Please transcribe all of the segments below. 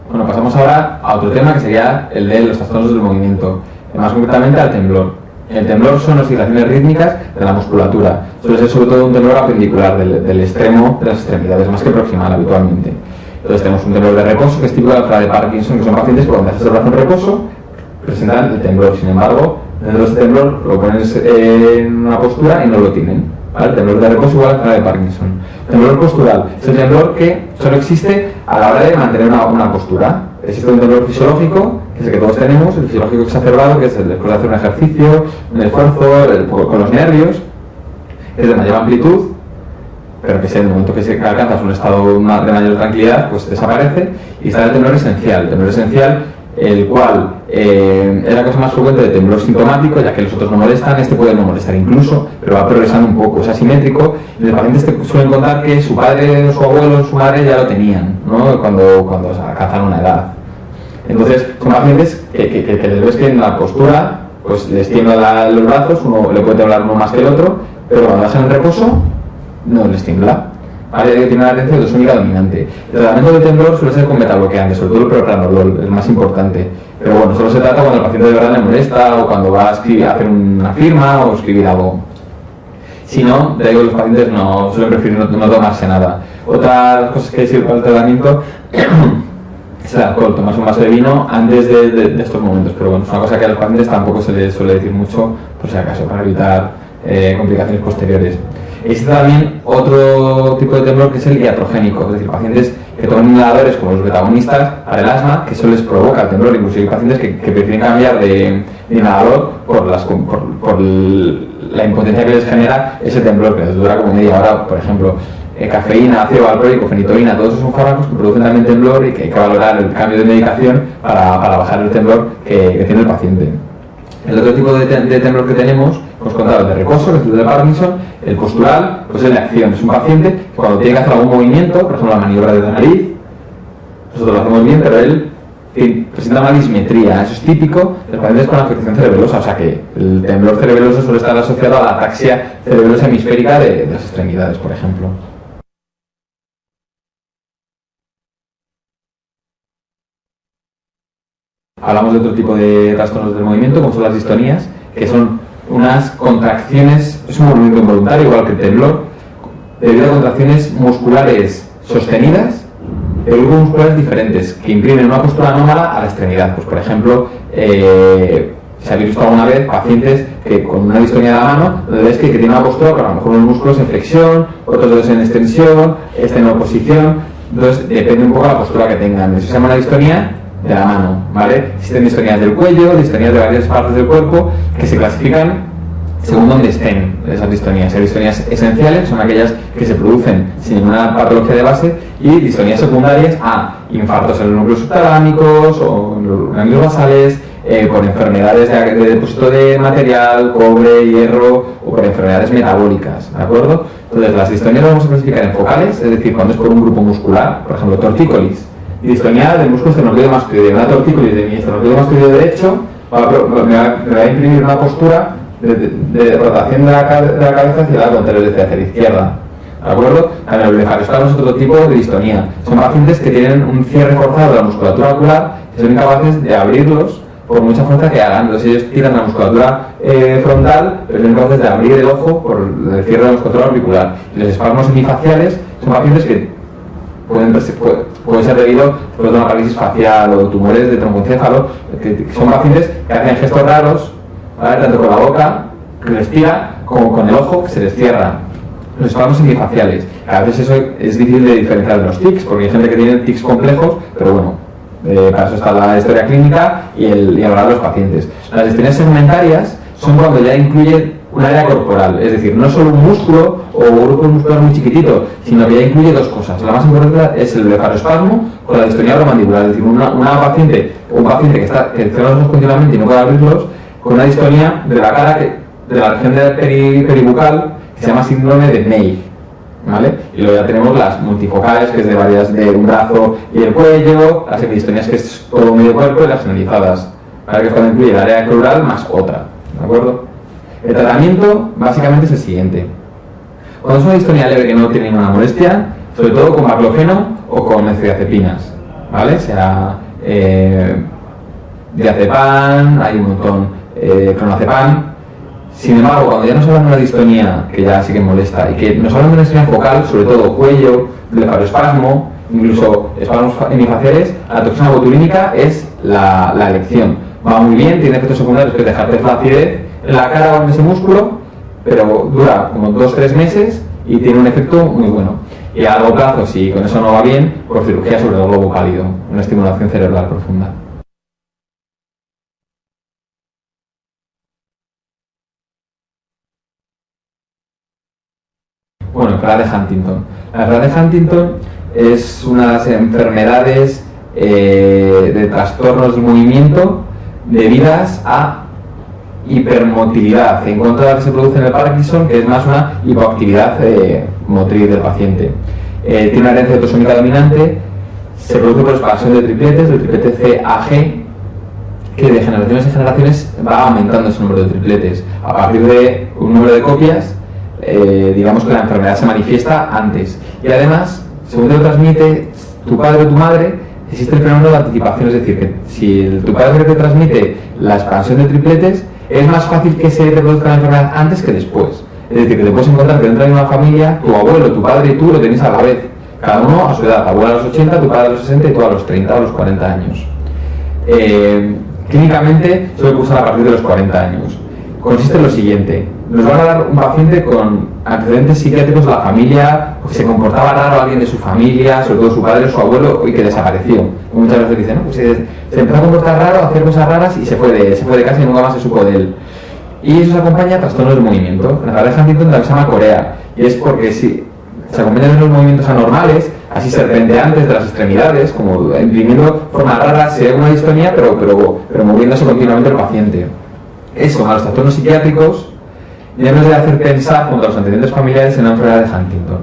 Bueno, pasamos ahora a otro tema que sería el de los trastornos del movimiento, más concretamente al temblor. El temblor son oscilaciones rítmicas de la musculatura. Suele ser sobre todo un temblor apendicular del extremo de las extremidades, más que proximal habitualmente. Entonces tenemos un temblor de reposo, que es típico de la enfermedad de Parkinson, que son pacientes que cuando haces el brazo en reposo presentan el temblor. Sin embargo, dentro de este temblor lo pones en una postura y no lo tienen. ¿Vale? El temblor de reposo igual a la enfermedad de Parkinson. El temblor postural es el temblor que solo existe a la hora de mantener una postura. Existe un temblor fisiológico, que es el que todos tenemos, el fisiológico exacerbado, que es el después de hacer un ejercicio, un esfuerzo, con los nervios, que es de mayor amplitud, pero que en el momento que alcanzas un estado de mayor tranquilidad, pues desaparece. Y está el temblor esencial, el cual es la cosa más frecuente de temblor sintomático, ya que los otros no molestan, este puede no molestar incluso, pero va progresando un poco, es asimétrico, y los pacientes te suelen contar que su padre, su abuelo, su madre ya lo tenían, ¿no? cuando alcanzan una edad. Entonces, son pacientes que les ves que en la postura pues les tiembla los brazos, uno le puede temblar uno más que el otro, pero cuando dejan en reposo no les tiembla. Hay que tener la atención de sónica dominante. El tratamiento del temblor suele ser con betabloqueante, sobre todo el propranolol, el más importante. Pero bueno, solo se trata cuando el paciente de verdad le molesta o cuando va a hacer una firma o escribir algo. Si no, de ahí los pacientes no suelen preferir no tomarse nada. Otra cosa que sirve para el tratamiento es el alcohol, tomarse un vaso de vino antes de estos momentos. Pero bueno, es una cosa que a los pacientes tampoco se les suele decir mucho, por si acaso, para evitar complicaciones posteriores. Existe también otro tipo de temblor que es el iatrogénico, es decir, pacientes que toman inhaladores como los betagonistas para el asma, que eso les provoca el temblor. Incluso hay pacientes que prefieren cambiar de inhalador por la impotencia que les genera ese temblor, que les dura como media hora. Por ejemplo, cafeína, ácido valproico, fenitoína, todos esos son fármacos que producen también temblor y que hay que valorar el cambio de medicación para bajar el temblor que tiene el paciente. El otro tipo de temblor que tenemos, hemos contado el de reposo, que es el de Parkinson. El postural, pues es de acción. Es un paciente que cuando tiene que hacer algún movimiento, por ejemplo la maniobra de la nariz, nosotros lo hacemos bien, pero él presenta una dismetría. Eso es típico de los pacientes con afectación cerebelosa, o sea que el temblor cerebeloso suele estar asociado a la ataxia cerebelosa hemisférica de las extremidades, por ejemplo. Hablamos de otro tipo de trastornos del movimiento, como son las distonías, que son unas contracciones, es un movimiento involuntario, igual que el temblor, debido a contracciones musculares sostenidas de grupos musculares diferentes, que imprimen una postura anómala a la extremidad. Pues por ejemplo, si habéis visto alguna vez pacientes que con una distonía de la mano, donde ves que tiene una postura, pero a lo mejor unos músculos en flexión, otros dedos en extensión, en oposición. Entonces depende un poco de la postura que tengan. Eso se llama una distonía de la mano, ¿vale? Existen distonías del cuello, distonías de varias partes del cuerpo, que se clasifican según donde estén esas distonías. Hay distonías esenciales, son aquellas que se producen sin ninguna patología de base, y distonías secundarias a infartos en los núcleos subtalámicos o en los ganglios basales, por enfermedades de depósito de material, cobre, hierro, o por enfermedades metabólicas, ¿de acuerdo? Entonces las distonías las vamos a clasificar en focales, es decir, cuando es por un grupo muscular, por ejemplo, tortícolis, distonía del músculo esternocleido masculino, una tortícolis de mi esternocleido masculino derecho, me va a imprimir una postura de rotación de la cabeza hacia la contraria, hacia la izquierda, ¿de acuerdo? El blefaroespasmo es otro tipo de distonía. Son pacientes que tienen un cierre forzado de la musculatura ocular, que son incapaces de abrirlos por mucha fuerza que hagan. Entonces ellos tiran la musculatura frontal, pero son incapaces de abrir el ojo por el cierre de la musculatura auricular. Y los espasmos hemifaciales son pacientes que puede ser debido después de una parálisis facial o tumores de troncoencéfalo, que son pacientes que hacen gestos raros, ¿vale? Tanto con la boca, que les tira, como con el ojo, que se les cierra. Los espasmos hemifaciales. A veces eso es difícil de diferenciar de los tics, porque hay gente que tiene tics complejos, pero bueno, para eso está la historia clínica y hablar de los pacientes. Las distonías segmentarias son cuando ya incluye un área corporal, es decir, no solo un músculo o un grupo muscular muy chiquitito, sino que ya incluye dos cosas. La más importante es el blefaroespasmo con la distonía oromandibular, es decir, una paciente o un paciente que cierra los ojos continuamente y no puede abrirlos, con una distonía de la cara, de la región peribucal, que se llama síndrome de Ney, ¿vale? Y luego ya tenemos las multifocales, que es de un brazo y el cuello, las semidistonías, que es todo medio cuerpo, y las generalizadas, ¿vale? Que es cuando incluye el área crural más otra, ¿de acuerdo? El tratamiento básicamente es el siguiente. Cuando es una distonía leve que no tiene ninguna molestia, sobre todo con baclofeno o con benzodiazepinas, ¿vale? Sea diazepam, hay un montón, clonazepam. Sin embargo, cuando ya nos hablan de una distonía, que ya sí que molesta, y que nos hablan de una distonía focal, sobre todo cuello, blefaroespasmo, incluso espasmos hemifaciales, la toxina botulínica es la elección. Va muy bien, tiene efectos secundarios que es dejarte flacidez en la cara o en ese músculo, pero dura como 2-3 meses y tiene un efecto muy bueno. Y a largo plazo, si con eso no va bien, pues cirugía sobre el globo pálido, una estimulación cerebral profunda. Bueno, enfermedad de Huntington. La enfermedad de Huntington es una de las enfermedades de trastornos del movimiento debidas a hipermotilidad, en contra de la que se produce en el Parkinson, que es más una hipoactividad motriz del paciente. Tiene una herencia autosómica dominante, se produce por expansión de tripletes, del triplete CAG, que de generaciones en generaciones va aumentando ese número de tripletes. A partir de un número de copias, digamos que la enfermedad se manifiesta antes. Y además, según te lo transmite tu padre o tu madre, existe el fenómeno de anticipación, es decir, que si tu padre te transmite la expansión de tripletes, es más fácil que se te produzca la enfermedad antes que después. Es decir, que te puedes encontrar que dentro de una familia, tu abuelo, tu padre y tú lo tenéis a la vez, cada uno a su edad, abuelo a los 80, tu padre a los 60 y tú a los 30 o a los 40 años. Clínicamente suele cursar a partir de los 40 años. Consiste en lo siguiente: nos van a dar un paciente con antecedentes psiquiátricos de la familia, porque se comportaba raro alguien de su familia, sobre todo su padre o su abuelo, y que desapareció. Y muchas veces dicen, no, pues se empezó a comportar raro, a hacer cosas raras y se fue de casa y nunca más se supo de él. Y eso se acompaña a trastornos del movimiento. La enfermedad de Huntington también se llama Corea, y es porque si se acompañan de los movimientos anormales, así serpenteantes de las extremidades, como imprimiendo formas raras, se ve una distonía, pero moviéndose continuamente el paciente. Eso, a los trastornos psiquiátricos, ya nos debe hacer pensar, junto a los antecedentes familiares, en la enfermedad de Huntington.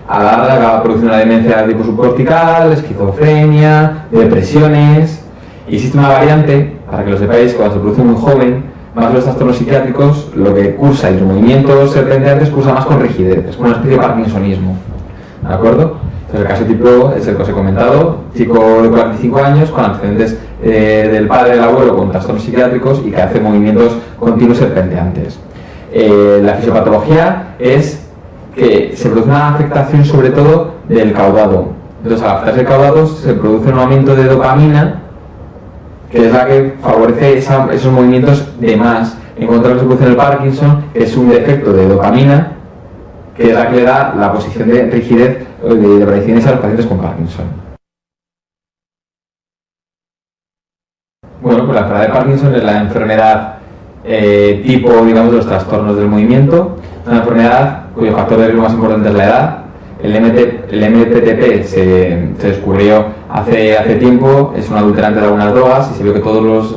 A la larga acaba produciendo una demencia de tipo subcortical, esquizofrenia, depresiones. Y existe una variante, para que lo sepáis, cuando se produce muy joven, más los trastornos psiquiátricos, lo que cursa y los movimientos serpenteantes cursa más con rigidez, es como una especie de parkinsonismo. ¿De acuerdo? Entonces el caso tipo es el que os he comentado, chico de 45 años con antecedentes del padre y del abuelo con trastornos psiquiátricos y que hace movimientos continuos serpenteantes. La fisiopatología es que se produce una afectación sobre todo del caudado. Entonces, al afectarse el caudado se produce un aumento de dopamina, que es la que favorece esos movimientos de más. En contra de lo que se produce en el Parkinson, es un defecto de dopamina, que es la que le da la posición de rigidez de predicciones a los pacientes con Parkinson. Bueno, pues la enfermedad de Parkinson es la enfermedad tipo, digamos, de los trastornos del movimiento, una enfermedad cuyo factor de riesgo más importante es la edad. El MPTP se descubrió hace tiempo, es un adulterante de algunas drogas y se vio que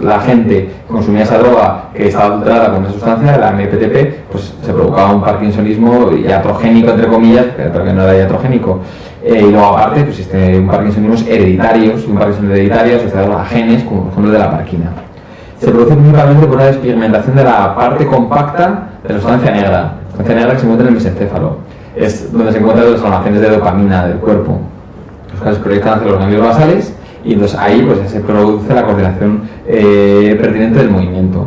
la gente que consumía esa droga que estaba adulterada con una sustancia, la MPTP, pues se provocaba un parkinsonismo iatrogénico, entre comillas, pero que no era iatrogénico. Y luego aparte, pues existe un parkinsonismo hereditarios y un parkinson hereditario asociado a genes, como por ejemplo el de la parquina. Se produce principalmente por una despigmentación de la parte compacta de la sustancia negra que se encuentra en el mesencéfalo. Es donde se encuentran los almacenes de dopamina del cuerpo. Los cuales proyectan hacia los ganglios basales y entonces ahí pues se produce la coordinación pertinente del movimiento.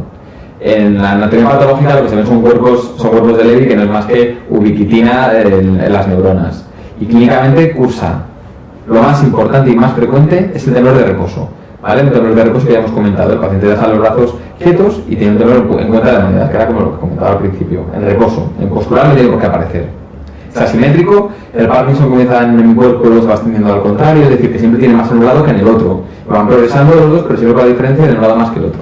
En la anatomía patológica lo que se ven son cuerpos de Levy, que no es más que ubiquitina en las neuronas. Y clínicamente cursa. Lo más importante y más frecuente es el temblor de reposo. ¿Vale? El temblor de reposo que ya hemos comentado, el paciente deja los brazos quietos y tiene un temblor en cuenta de la unidad, que era como lo que comentaba al principio. En reposo, en postural no tiene por qué aparecer. Es asimétrico, el Parkinson comienza en un cuerpo y luego se va extendiendo al contrario, es decir, que siempre tiene más en un lado que en el otro. Van progresando los dos, pero siempre con la diferencia de un lado más que el otro.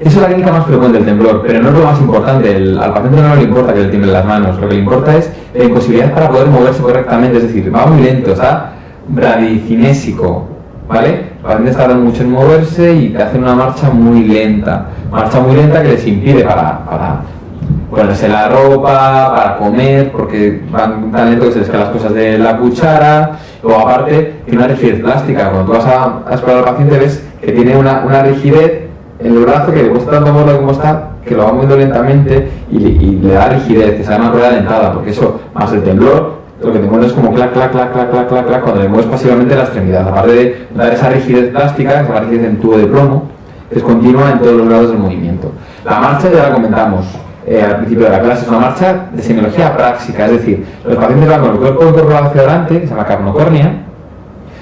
Esa es la clínica más frecuente del temblor, pero no es lo más importante. Al paciente no le importa que le tiemblen las manos, lo que le importa es la imposibilidad para poder moverse correctamente, es decir, va muy lento, está bradicinésico, ¿vale? El paciente está tardando mucho en moverse y te hacen una marcha muy lenta que les impide para ponerse la ropa, para comer, porque van tan lento que se les caen las cosas de la cuchara. Luego aparte tiene una rigidez plástica. Cuando tú vas a explorar al paciente ves que tiene una rigidez en el brazo que le cuesta tanto moverlo como está, que lo va moviendo lentamente y le da rigidez, que se llama rueda dentada, porque eso, más el temblor, lo que te mueves es como clac, clac, clac, clac, clac, clac, clac, cuando le mueves pasivamente la extremidad, aparte de dar esa rigidez plástica, esa rigidez en tubo de plomo, que es continua en todos los grados del movimiento. La marcha ya la comentamos al principio de la clase, es una marcha de semiología práctica, es decir, los pacientes van con el cuerpo incorporado hacia adelante, que se llama capnocornia,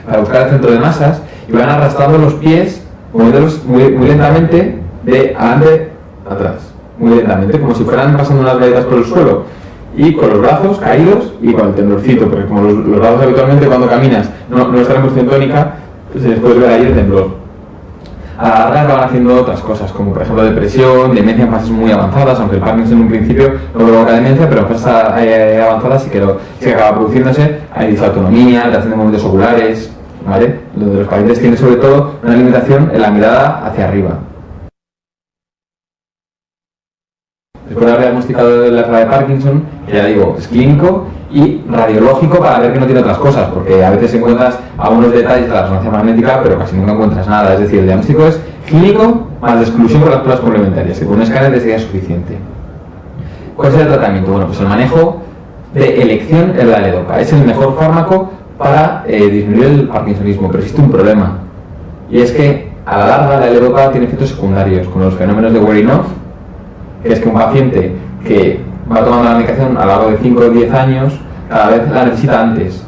para buscar el centro de masas, y van arrastrando los pies, moviéndolos muy lentamente, de adelante a atrás, muy lentamente, como si fueran pasando unas galletas por el suelo, y con los brazos caídos y con el temblorcito, porque como los brazos habitualmente cuando caminas no están en posición tónica, pues después ver ahí el temblor. A la larga van haciendo otras cosas, como por ejemplo depresión, demencia en fases muy avanzadas, aunque el Parkinson en un principio no provoca demencia, pero en fases avanzadas sí que acaba produciéndose, hay disautonomía, alteración de movimientos oculares, ¿vale? Donde los pacientes tienen sobre todo una limitación en la mirada hacia arriba. Después de haber diagnosticado la enfermedad de Parkinson, que ya digo, es clínico y radiológico para ver que no tiene otras cosas, porque a veces encuentras algunos detalles de la resonancia magnética, pero casi nunca encuentras nada. Es decir, el diagnóstico es clínico más de exclusión con las pruebas complementarias, que con un escáner sería suficiente. ¿Cuál es el tratamiento? Bueno, pues el manejo de elección es la L-Dopa. Es el mejor fármaco para disminuir el parkinsonismo, pero existe un problema, y es que a la larga la L-Dopa tiene efectos secundarios, con los fenómenos de wearing off, que es que un paciente que va tomando la medicación a lo largo de 5 o 10 años, cada vez la necesita antes,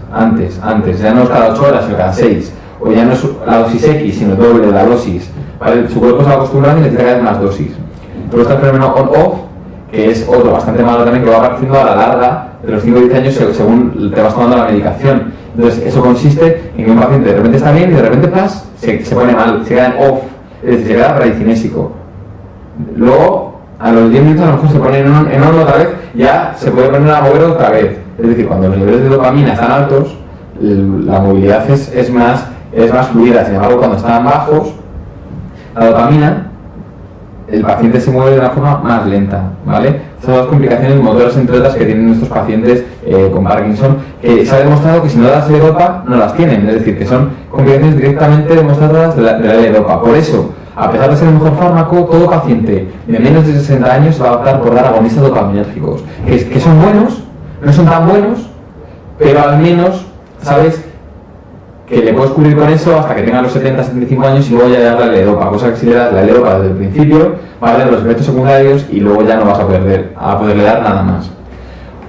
ya no es cada 8 horas, sino cada 6, o ya no es la dosis X, sino doble de la dosis, ¿vale? Su cuerpo se va acostumbrando y necesita cada vez más dosis. Luego está el fenómeno on-off, que es otro bastante malo también, que va apareciendo a la larga de los 5 o 10 años según te vas tomando la medicación. Entonces, eso consiste en que un paciente de repente está bien y de repente se pone mal, se queda en off, es decir, se queda bradicinésico. Luego, a los 10 minutos a lo mejor se pone en on otra vez, ya se puede poner a mover otra vez. Es decir, cuando los niveles de dopamina están altos, la movilidad es más fluida. Sin embargo, cuando están bajos, la dopamina, el paciente se mueve de una forma más lenta, ¿vale? Estas son las complicaciones motoras, entre otras, que tienen estos pacientes con Parkinson, que se ha demostrado que si no das L-Dopa, no las tienen. Es decir, que son complicaciones directamente demostradas de la L-Dopa. Por eso, a pesar de ser el mejor fármaco, todo paciente de menos de 60 años se va a optar por dar agonistas dopaminérgicos, que son buenos, no son tan buenos, pero al menos sabes que le puedes cubrir con eso hasta que tenga los 70-75 años y luego ya dar la L-Dopa, cosa que si le das la L-Dopa desde el principio va a tener los efectos secundarios y luego ya no vas a poderle dar nada más.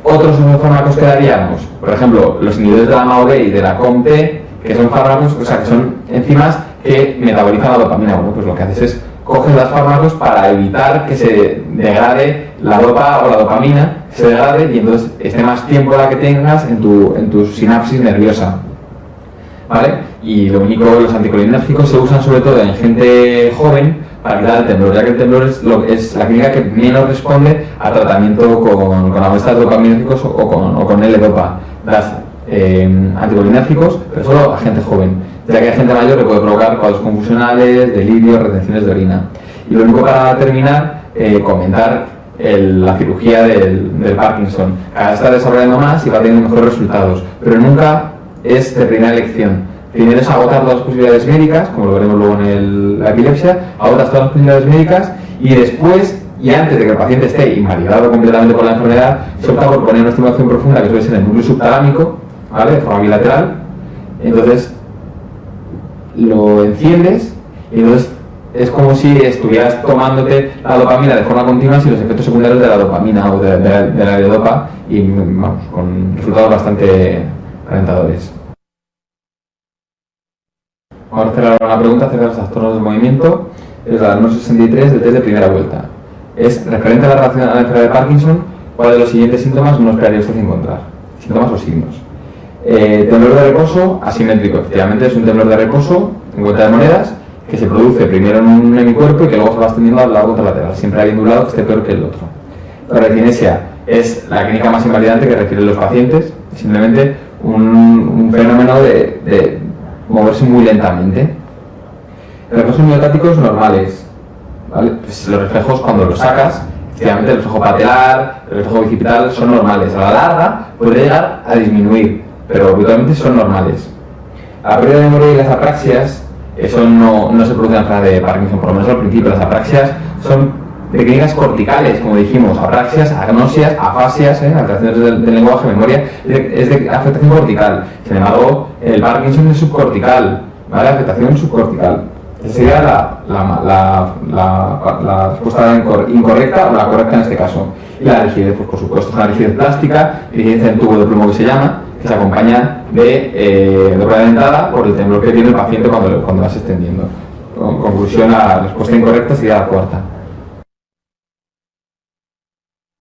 Otros fármacos que daríamos, por ejemplo, los inhibidores de la MAO-B y de la COMT, que son fármacos, o sea, que son enzimas que metabolizan la dopamina. Bueno, pues lo que haces es coges los fármacos para evitar que se degrade la dopa o la dopamina, se degrade y entonces esté más tiempo la que tengas en tu sinapsis nerviosa, ¿vale? Y lo único, los anticolinérgicos se usan sobre todo en gente joven para quitar el temblor, ya que el temblor es la clínica que menos responde a tratamiento con agonistas dopaminérgicos o con L-Dopa. Das anticolinérgicos, pero solo a gente joven, ya que a gente mayor le puede provocar cuadros confusionales, delirios, retenciones de orina. Y lo único para terminar, comentar la cirugía del Parkinson. Cada vez está desarrollando más y va teniendo mejores resultados, pero nunca es de primera elección. Primero es agotar todas las posibilidades médicas, como lo veremos luego en la epilepsia, agotas todas las posibilidades médicas y después, y antes de que el paciente esté invalidado completamente por la enfermedad, se opta por poner una estimulación profunda que suele ser en el núcleo subtalámico, ¿vale? De forma bilateral. Entonces lo enciendes y entonces es como si estuvieras tomándote la dopamina de forma continua sin los efectos secundarios de la dopamina o de la L-Dopa, y vamos, con resultados bastante alentadores. Vamos a hacer una pregunta acerca de los trastornos del movimiento. Es la número 63 del test de primera vuelta. Es referente a la relación a la enfermedad de Parkinson. ¿Cuál de los siguientes síntomas no esperaría usted encontrar? Síntomas o signos. Temblor de reposo asimétrico. Efectivamente es un temblor de reposo en vuelta de monedas que se produce primero en un hemicuerpo y que luego se va extendiendo al lado contralateral, siempre habiendo un lado que esté peor que el otro. La retinesia es la clínica más invalidante que refieren los pacientes, simplemente un fenómeno de moverse muy lentamente. Reflejos miocárticos normales, ¿vale? Pues los reflejos cuando los sacas, efectivamente el reflejo patelar, el reflejo bicipital son normales. A la larga puede llegar a disminuir, pero habitualmente son normales. La pérdida de memoria y las apraxias, eso no se produce en la enfermedad de Parkinson, por lo menos al principio. Las apraxias son de clínicas corticales, como dijimos, apraxias, agnosias, afasias, alteraciones del lenguaje, memoria, es de afectación cortical. Sin embargo, el Parkinson es subcortical, ¿vale? Afectación subcortical. Esa sería la respuesta incorrecta o la correcta en este caso. Y la rigidez, pues por supuesto, es una rigidez plástica, rigidez en tubo de plomo que se llama, que se acompaña de rueda dentada por el temblor que tiene el paciente cuando vas extendiendo. Conclusión, la respuesta incorrecta sería la cuarta.